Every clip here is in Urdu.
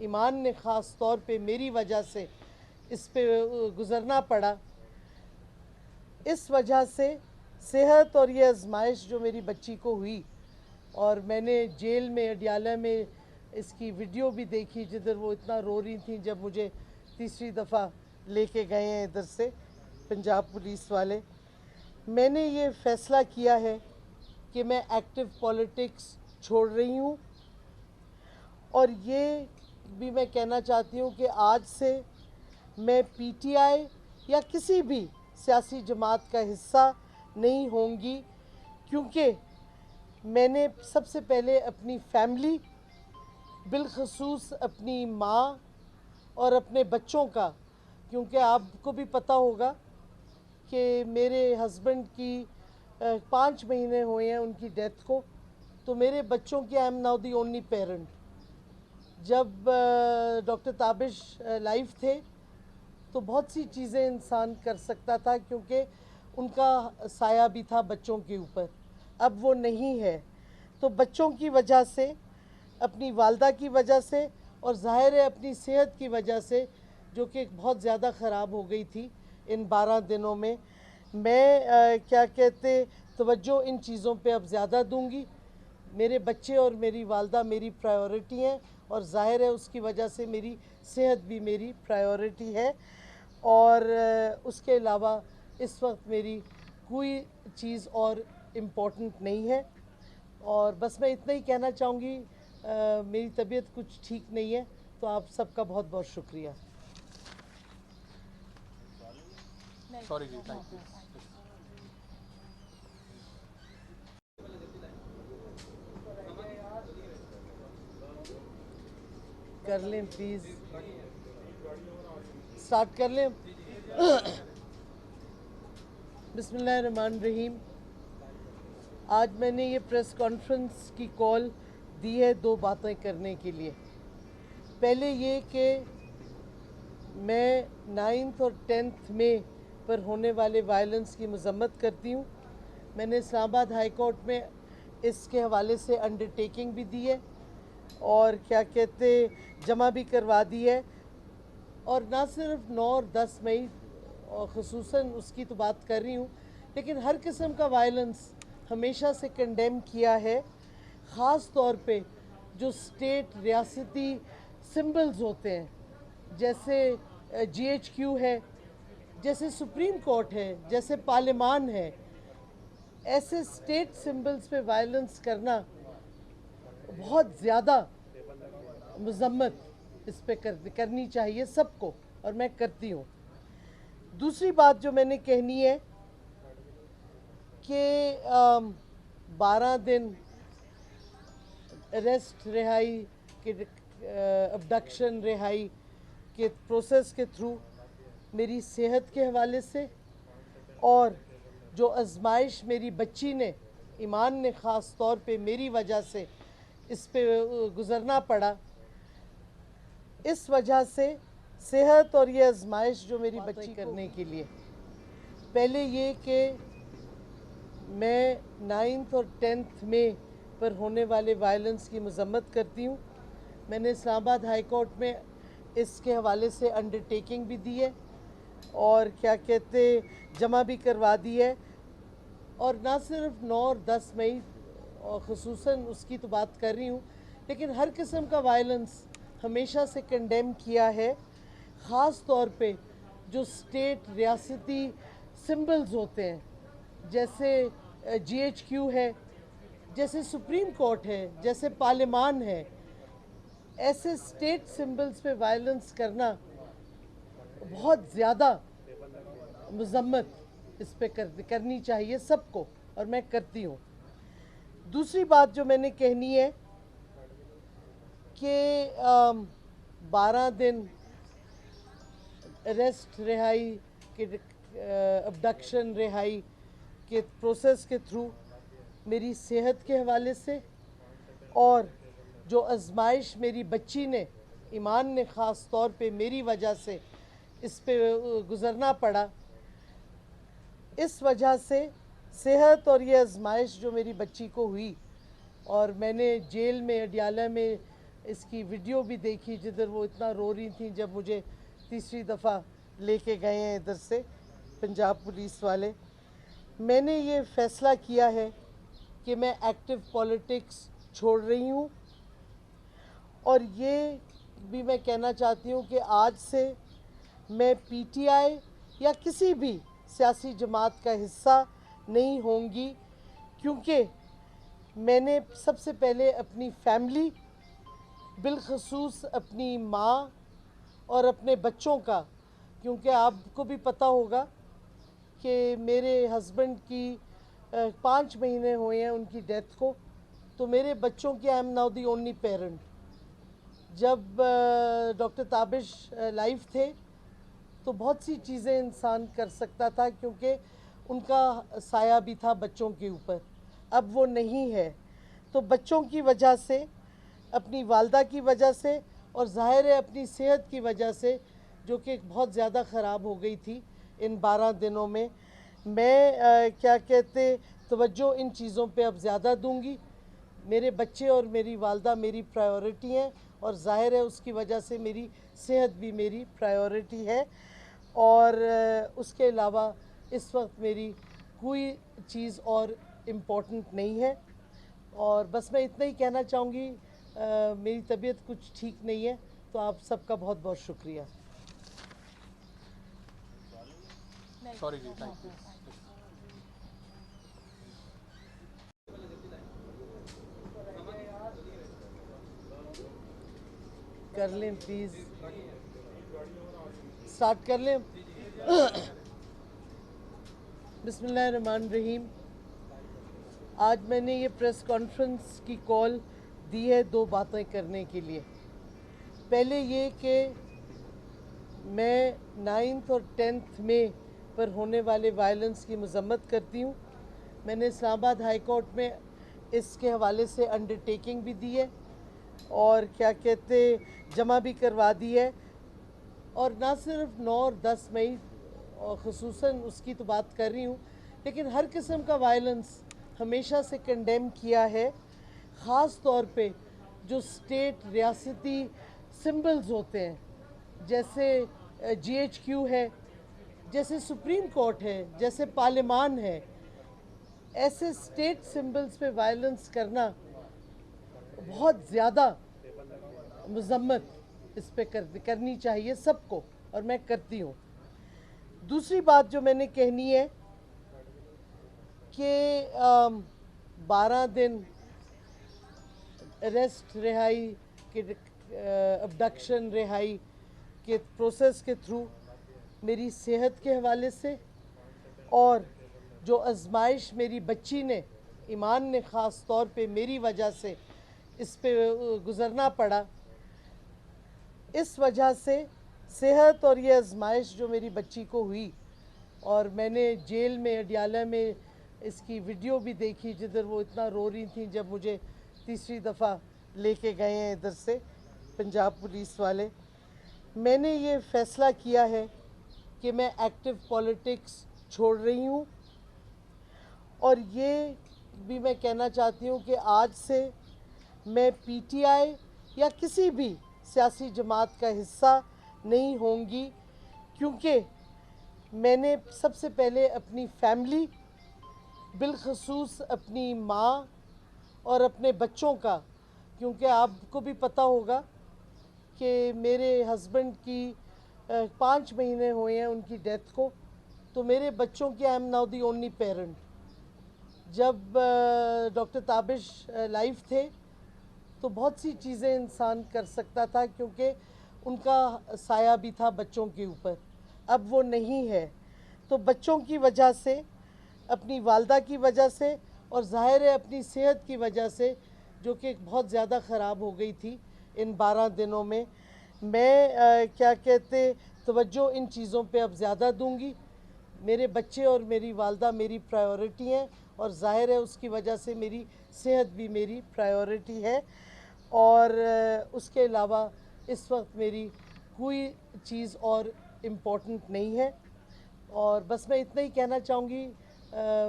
ایمان نے خاص طور پہ میری وجہ سے اس پہ گزرنا پڑا. اس وجہ سے صحت اور یہ آزمائش جو میری بچی کو ہوئی، اور میں نے جیل میں اڈیالہ میں اس کی ویڈیو بھی دیکھی جدھر وہ اتنا رو رہی تھیں جب مجھے تیسری دفعہ لے کے گئے ہیں ادھر سے پنجاب پولیس والے. میں نے یہ فیصلہ کیا ہے کہ میں ایکٹیو پولیٹکس چھوڑ رہی ہوں، اور یہ بھی میں کہنا چاہتی ہوں کہ آج سے میں پی ٹی آئی یا کسی بھی سیاسی جماعت کا حصہ نہیں ہوں گی، کیونکہ میں نے سب سے پہلے اپنی فیملی، بالخصوص اپنی ماں اور اپنے بچوں کا، کیونکہ آپ کو بھی پتہ ہوگا کہ میرے ہسبینڈ کی 5 مہینے ہوئے ہیں ان کی ڈیتھ کو، تو میرے بچوں کی I am now the only parent. جب ڈاکٹر تابش لائف تھے تو بہت سی چیزیں انسان کر سکتا تھا کیونکہ ان کا سایہ بھی تھا بچوں کے اوپر. اب وہ نہیں ہے، تو بچوں کی وجہ سے، اپنی والدہ کی وجہ سے، اور ظاہر ہے اپنی صحت کی وجہ سے جو کہ بہت زیادہ خراب ہو گئی تھی ان 12 دنوں میں توجہ ان چیزوں پہ اب زیادہ دوں گی. میرے بچے اور میری والدہ میری پرائیورٹی ہیں، اور ظاہر ہے اس کی وجہ سے میری صحت بھی میری پرائیورٹی ہے، اور اس کے علاوہ اس وقت میری کوئی چیز اور امپورٹنٹ نہیں ہے. اور بس میں اتنا ہی کہنا چاہوں گی، میری طبیعت کچھ ٹھیک نہیں ہے، تو آپ سب کا بہت بہت شکریہ. سوری جی، تھینک یو. کر لیں پلیز، سٹارٹ کر لیں. بسم اللہ الرحمن الرحیم. آج میں نے یہ پریس کانفرنس کی کال دی ہے 2 باتیں کرنے کے لیے. پہلے یہ کہ میں 9 اور 10 مئی پر ہونے والے وائلنس کی مذمت کرتی ہوں. میں نے اسلام آباد ہائی کورٹ میں اس کے حوالے سے انڈرٹیکنگ بھی دی ہے، اور جمع بھی کروا دی ہے. اور نہ صرف 9 اور 10 مئی اور خصوصاً اس کی تو بات کر رہی ہوں، لیکن ہر قسم کا وائلنس ہمیشہ سے کنڈیم کیا ہے. خاص طور پہ جو اسٹیٹ ریاستی سمبلز ہوتے ہیں، جیسے جی ایچ کیو ہے، جیسے سپریم کورٹ ہے، جیسے پارلیمان ہے، ایسے اسٹیٹ سمبلز پہ وائلنس کرنا بہت زیادہ مذمت اس پہ کرنی چاہیے سب کو، اور میں کرتی ہوں. دوسری بات جو میں نے کہنی ہے کہ 12 دن اریسٹ، رہائی کے ابڈکشن، رہائی کے پروسیس کے تھرو میری صحت کے حوالے سے، اور جو آزمائش میری بچی نے، ایمان نے خاص طور پہ میری وجہ سے اس پہ گزرنا پڑا. اس وجہ سے صحت اور یہ آزمائش جو میری بچی کرنے کے لیے، پہلے یہ کہ میں 9 اور 10 مئی پر ہونے والے وائلنس کی مذمت کرتی ہوں. میں نے اسلام آباد ہائی کورٹ میں اس کے حوالے سے انڈرٹیکنگ بھی دی ہے، اور جمع بھی کروا دی ہے. اور نہ صرف 9 اور 10 مئی اور خصوصاً اس کی تو بات کر رہی ہوں، لیکن ہر قسم کا وائلنس ہمیشہ سے کنڈیم کیا ہے. خاص طور پہ جو اسٹیٹ ریاستی سمبلز ہوتے ہیں، جیسے جی ایچ کیو ہے، جیسے سپریم کورٹ ہے، جیسے پارلیمان ہے، ایسے اسٹیٹ سمبلز پہ وائلنس کرنا بہت زیادہ مذمت اس پہ کرنی چاہیے سب کو، اور میں کرتی ہوں. دوسری بات جو میں نے کہنی ہے کہ 12 دن اریسٹ، رہائی کے ابڈکشن، رہائی کے پروسیس کے تھرو میری صحت کے حوالے سے، اور جو آزمائش میری بچی نے، ایمان نے خاص طور پہ میری وجہ سے اس پہ گزرنا پڑا. اس وجہ سے صحت اور یہ آزمائش جو میری بچی کو ہوئی، اور میں نے جیل میں اڈیالہ میں اس کی ویڈیو بھی دیکھی جدھر وہ اتنا رو رہی تھیں جب مجھے تیسری دفعہ لے کے گئے ہیں ادھر سے پنجاب پولیس والے. میں نے یہ فیصلہ کیا ہے کہ میں ایکٹیو پولیٹکس چھوڑ رہی ہوں, اور یہ بھی میں کہنا چاہتی ہوں کہ آج سے میں پی ٹی آئی یا کسی بھی سیاسی جماعت کا حصہ نہیں ہوں گی, کیونکہ میں نے سب سے پہلے اپنی فیملی, بالخصوص اپنی ماں اور اپنے بچوں کا, کیونکہ آپ کو بھی پتہ ہوگا کہ میرے ہسبینڈ کی 5 مہینے ہوئے ہیں ان کی ڈیتھ کو, تو میرے بچوں کی I am now the only parent. جب ڈاکٹر تابش لائف تھے تو بہت سی چیزیں انسان کر سکتا تھا کیونکہ ان کا سایہ بھی تھا بچوں کے اوپر, اب وہ نہیں ہے. تو بچوں کی وجہ سے, اپنی والدہ کی وجہ سے, اور ظاہر ہے اپنی صحت کی وجہ سے جو کہ بہت زیادہ خراب ہو گئی تھی ان 12 دنوں میں, میں توجہ ان چیزوں پہ اب زیادہ دوں گی. میرے بچے اور میری والدہ میری پرائیورٹی ہیں, اور ظاہر ہے اس کی وجہ سے میری صحت بھی میری پرائیورٹی ہے, اور اس کے علاوہ اس وقت میری کوئی چیز اور امپورٹنٹ نہیں ہے. اور بس میں اتنا ہی کہنا چاہوں گی, میری طبیعت کچھ ٹھیک نہیں ہے, تو آپ سب کا بہت بہت شکریہ. سوری جی, تھینک یو. کر لیں پلیز, سٹارٹ کر لیں. بسم اللہ الرحمن الرحیم. آج میں نے یہ پریس کانفرنس کی کال دی ہے 2 باتیں کرنے کے لیے. پہلے یہ کہ میں 9 اور 10 مئی پر ہونے والے وائلنس کی مذمت کرتی ہوں. میں نے اسلام آباد ہائی کورٹ میں اس کے حوالے سے انڈرٹیکنگ بھی دی ہے, اور جمع بھی کروا دی ہے, اور نہ صرف 9 اور 10 مئی اور خصوصاً اس کی تو بات کر رہی ہوں, لیکن ہر قسم کا وائلنس ہمیشہ سے کنڈیم کیا ہے, خاص طور پہ جو اسٹیٹ ریاستی سمبلز ہوتے ہیں, جیسے جی ایچ کیو ہے, جیسے سپریم کورٹ ہے, جیسے پارلیمان ہے. ایسے اسٹیٹ سمبلز پہ وائلنس کرنا بہت زیادہ مذمت اس پہ کرنی چاہیے سب کو, اور میں کرتی ہوں. دوسری بات جو میں نے کہنی ہے کہ 12 دن اریسٹ, رہائی کے ابڈکشن, رہائی کے پروسیس کے تھرو میری صحت کے حوالے سے, اور جو آزمائش میری بچی نے, ایمان نے خاص طور پہ میری وجہ سے اس پہ گزرنا پڑا, اس وجہ سے صحت اور یہ آزمائش جو میری بچی کو ہوئی, اور میں نے جیل میں اڈیالہ میں اس کی ویڈیو بھی دیکھی جدھر وہ اتنا رو رہی تھیں جب مجھے تیسری دفعہ لے کے گئے ہیں ادھر سے پنجاب پولیس والے. میں نے یہ فیصلہ کیا ہے کہ میں ایکٹیو پولیٹکس چھوڑ رہی ہوں, اور یہ بھی میں کہنا چاہتی ہوں کہ آج سے میں پی ٹی آئی یا کسی بھی سیاسی جماعت کا حصہ نہیں ہوں گی, کیونکہ میں نے سب سے پہلے اپنی فیملی, بالخصوص اپنی ماں اور اپنے بچوں کا, کیونکہ آپ کو بھی پتہ ہوگا کہ میرے ہسبینڈ کی 5 مہینے ہوئے ہیں ان کی ڈیتھ کو, تو میرے بچوں کی I am now the only parent. جب ڈاکٹر تابش لائف تھے تو بہت سی چیزیں انسان کر سکتا تھا کیونکہ ان کا سایہ بھی تھا بچوں کے اوپر, اب وہ نہیں ہے. تو بچوں کی وجہ سے, اپنی والدہ کی وجہ سے, اور ظاہر ہے اپنی صحت کی وجہ سے جو کہ بہت زیادہ خراب ہو گئی تھی ان 12 دنوں میں, میں توجہ ان چیزوں پہ اب زیادہ دوں گی. میرے بچے اور میری والدہ میری پرائیورٹی ہیں, اور ظاہر ہے اس کی وجہ سے میری صحت بھی میری پرائیورٹی ہے, اور اس کے علاوہ اس وقت میری کوئی چیز اور امپورٹنٹ نہیں ہے. اور بس میں اتنا ہی کہنا چاہوں گی,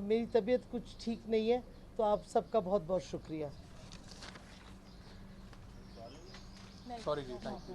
میری طبیعت کچھ ٹھیک نہیں ہے, تو آپ سب کا بہت بہت شکریہ. Sorry ji, thank you.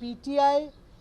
PTI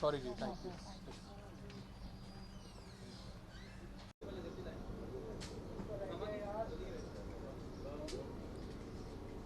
Sorry ji, thank you.